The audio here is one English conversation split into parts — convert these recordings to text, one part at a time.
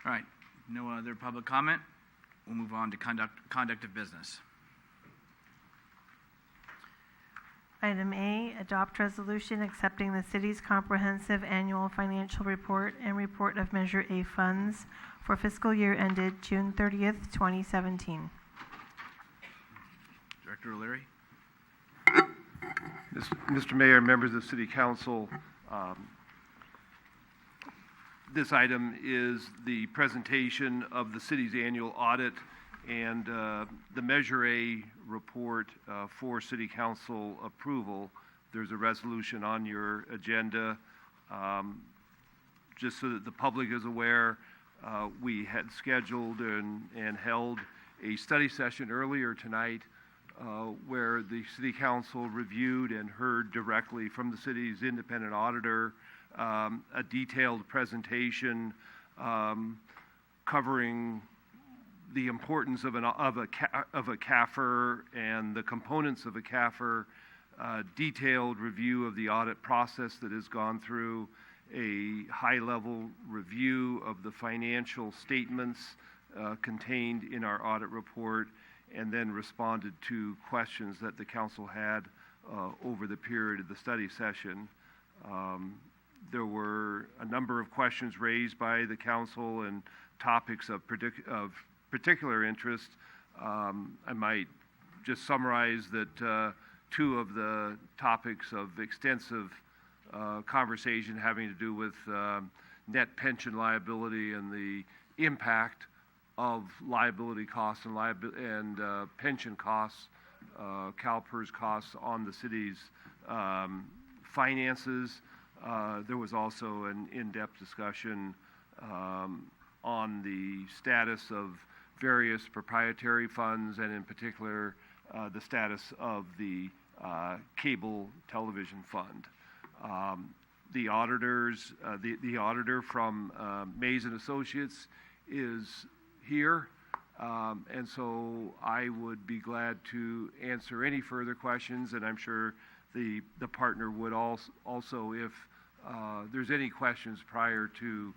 All right, no other public comment. We'll move on to conduct of business. Item A, adopt resolution accepting the city's comprehensive annual financial report and report of Measure A funds for fiscal year ended June 30th, 2017. Director O'Leary. Mr. Mayor, members of the City Council, this item is the presentation of the city's annual audit and the Measure A report for City Council approval. There's a resolution on your agenda. Just so that the public is aware, we had scheduled and held a study session earlier tonight where the City Council reviewed and heard directly from the city's independent auditor a detailed presentation covering the importance of a CAFR and the components of a CAFR, detailed review of the audit process that has gone through, a high-level review of the financial statements contained in our audit report, and then responded to questions that the council had over the period of the study session. There were a number of questions raised by the council and topics of particular interest. I might just summarize that two of the topics of extensive conversation having to do with net pension liability and the impact of liability costs and pension costs, CalPERS costs on the city's finances. There was also an in-depth discussion on the status of various proprietary funds, and in particular, the status of the cable television fund. The auditors, the auditor from Mays and Associates is here, and so I would be glad to answer any further questions, and I'm sure the partner would also if there's any questions prior to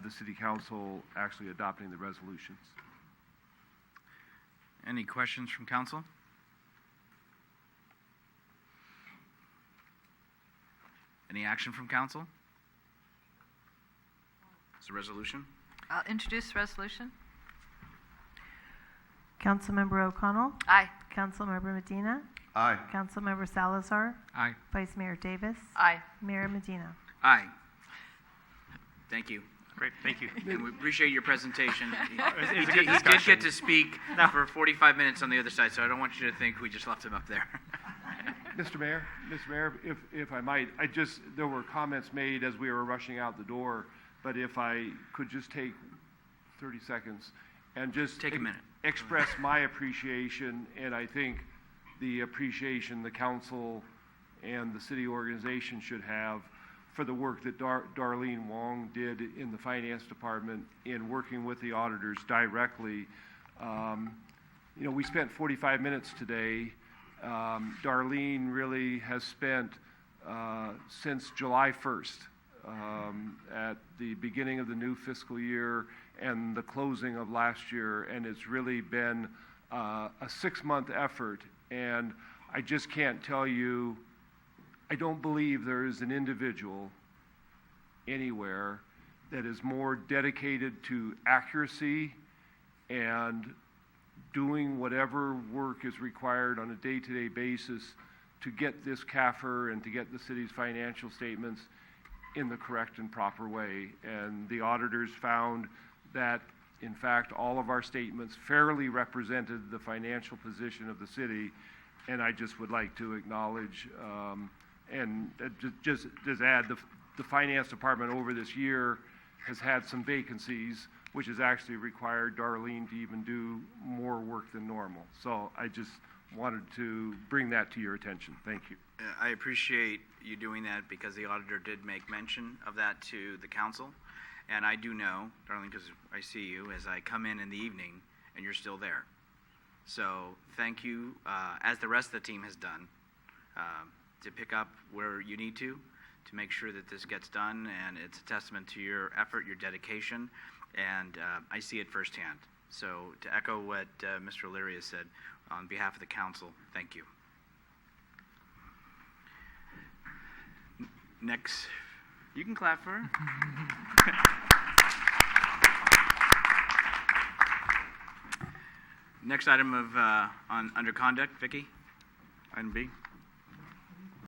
the City Council actually adopting the resolutions. Any questions from council? Any action from council? It's a resolution. I'll introduce the resolution. Councilmember O'Connell. Aye. Councilmember Medina. Aye. Councilmember Salazar. Aye. Vice Mayor Davis. Aye. Mayor Medina. Aye. Thank you. Great, thank you. And we appreciate your presentation. It was a good He did discussion. get to speak for 45 minutes on the other side, so I don't want you to think we just left him up there. Mr. Mayor, if I might, there were comments made as we were rushing out the door, but if I could just take 30 seconds and just Take a minute. Express my appreciation, and I think the appreciation the council and the city organization should have for the work that Darlene Wong did in the finance department in working with the auditors directly. We spent 45 minutes today. Darlene really has spent since July 1st at the beginning of the new fiscal year and the closing of last year, and it's really been a 6-month effort, and I just can't tell you, I don't believe there is an individual anywhere that is more dedicated to accuracy and doing whatever work is required on a day-to-day basis to get this CAFR and to get the city's financial statements in the correct and proper way. And the auditors found that, in fact, all of our statements fairly represented the financial position of the city. And I just would like to acknowledge and just add the finance department over this year has had some vacancies, which has actually required Darlene to even do more work than normal. So I just wanted to bring that to your attention. Thank you. I appreciate you doing that because the auditor did make mention of that to the council. And I do know, Darlene, because I see you as I come in the evening and you're still there. So thank you, as the rest of the team has done, to pick up where you need to make sure that this gets done. And it's a testament to your effort, your dedication, and I see it firsthand. So to echo what Mr. O'Leary has said, on behalf of the council, thank you. Next, you can clap for her. Next item of under conduct, Vicky, item B.